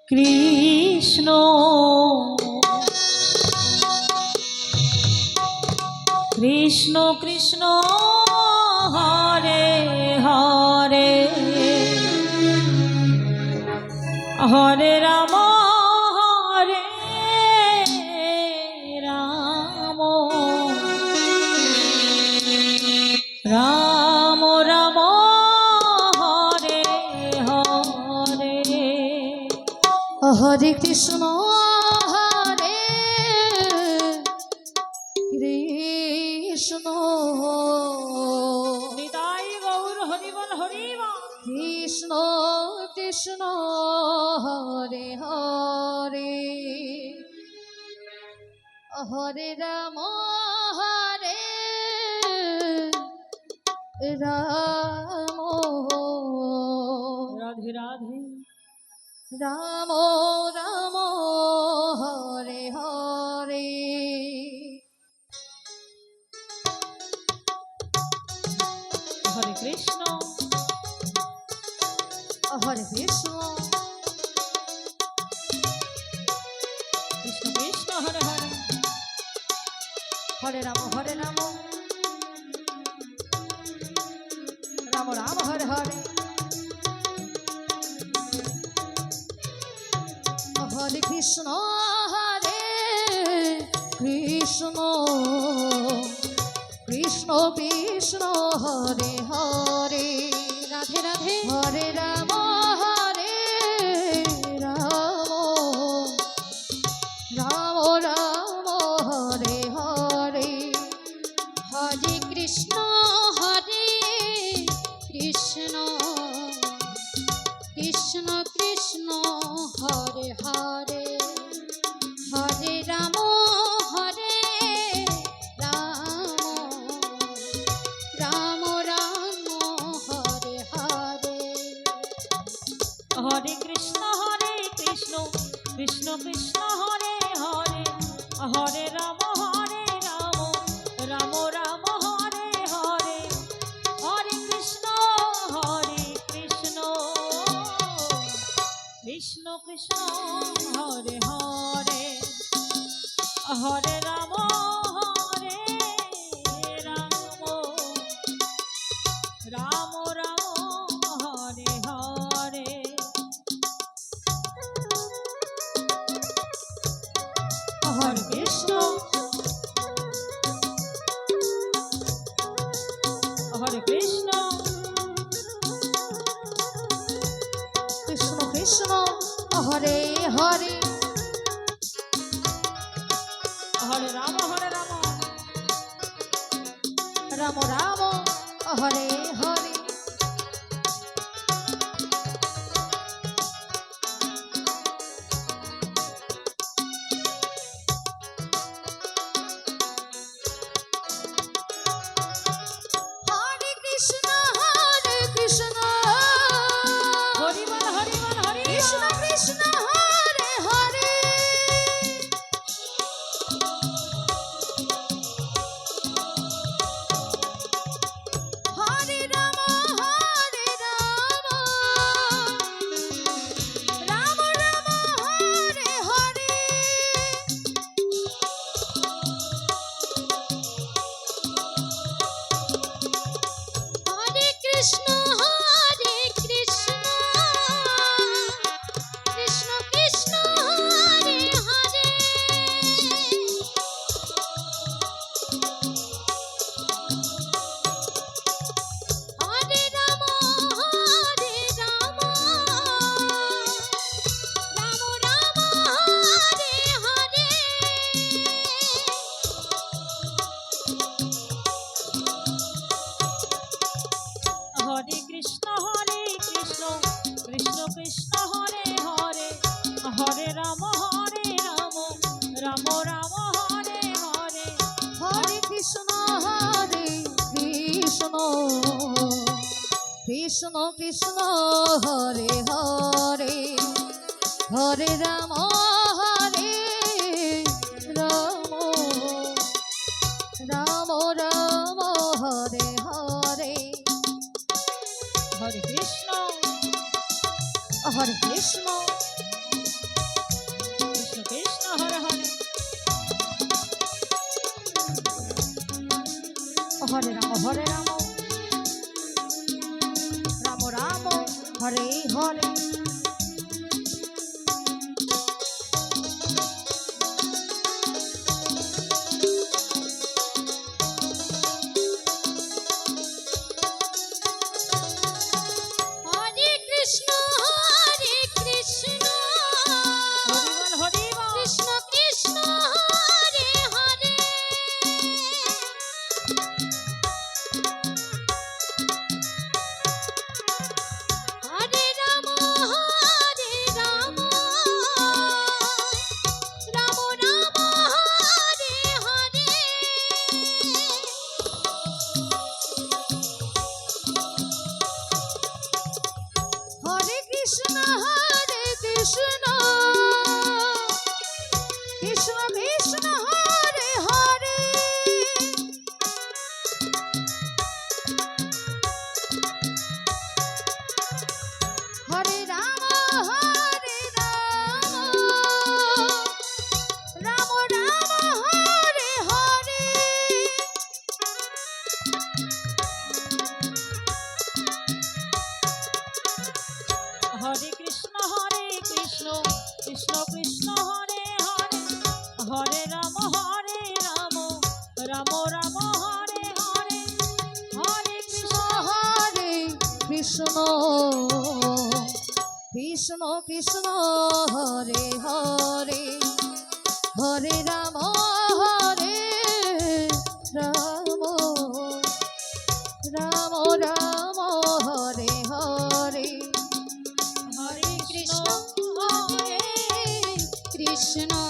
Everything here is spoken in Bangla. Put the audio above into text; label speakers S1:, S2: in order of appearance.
S1: কৃষ্ণ কৃষ্ণ কৃষ্ণ হরে হরে হরে রাম হরে রাম রাম রাম হরে হরে
S2: হরে কৃষ্ণ হরে কৃষ্ণ
S1: নিতাই গৌর হরিবল হরিবল
S2: কৃষ্ণ কৃষ্ণ হরে হরে হরে রাম হরে রাম
S1: রাধে রাধে
S2: রাম রাম হরে হরে
S1: হরে কৃষ্ণ
S2: হরে কৃষ্ণ
S1: কৃষ্ণ কৃষ্ণ হরে হরে
S2: হরে রাম হরে রাম রাম রাম হরে হরে হরে কৃষ্ণ হরে কৃষ্ণ কৃষ্ণ কৃষ্ণ হরে হরে রাধে রাধে হরে রাম হরে রাম রাম রাম হরে হরে হরে কৃষ্ণ কৃষ্ণ কৃষ্ণ কৃষ্ণ হরে হরে হরে রাম রাম রাম হরে হরে
S1: হরে কৃষ্ণ কৃষ্ণ কৃষ্ণ হরে হরে হরে রাম রাম রাম হরে হরে হরে কৃষ্ণ কৃষ্ণ কৃষ্ণ হরে হরে হরে রাম রাম রাম রাম হরে হরে
S2: হরে কৃষ্ণ
S1: হরে কৃষ্ণ
S2: কৃষ্ণ কৃষ্ণ হরে হরে
S1: হরে রাম
S2: রাম রাম হরে হরে হরে কৃষ্ণ
S1: হরিবল হরিবল হরি
S2: কৃষ্ণ কৃষ্ণ হরে হরে হরে রাম রাম রাম হরে হরে হরে কৃষ্ণ কৃষ্ণ কৃষ্ণ হরে হরে হরে রাম রাম রাম হরে হরে
S1: হরে কৃষ্ণ কৃষ্ণ কৃষ্ণ হরে হরে হরে রাম রাম রাম হরে হরে
S2: হরে কৃষ্ণ কৃষ্ণ কৃষ্ণ হরে হরে হরে রাম রাম রাম রাম হরে হরে
S1: হরে কৃষ্ণ
S2: হরে কৃষ্ণ কৃষ্ণ
S1: কৃষ্ণ কৃষ্ণ হরে হরে
S2: হরে রাম রাম রাম হরে হরে হরে কৃষ্ণ
S1: হরিবল হরিবল
S2: কৃষ্ণ কৃষ্ণ হরে হরে হরে রাম রাম রাম হরে হরে হরে কৃষ্ণ কৃষ্ণ কৃষ্ণ হরে হরে হরে রাম রাম রাম হরে হরে
S1: হরে কৃষ্ণ কৃষ্ণ কৃষ্ণ হরে হরে হরে রাম রাম রাম হরে হরে হরে কৃষ্ণ
S2: হরে কৃষ্ণ কৃষ্ণ কৃষ্ণ হরে হরে হরে রাম রাম রাম রাম হরে হরে
S1: হরে
S2: কৃষ্ণ
S1: কৃষ্ণ
S2: কৃষ্ণ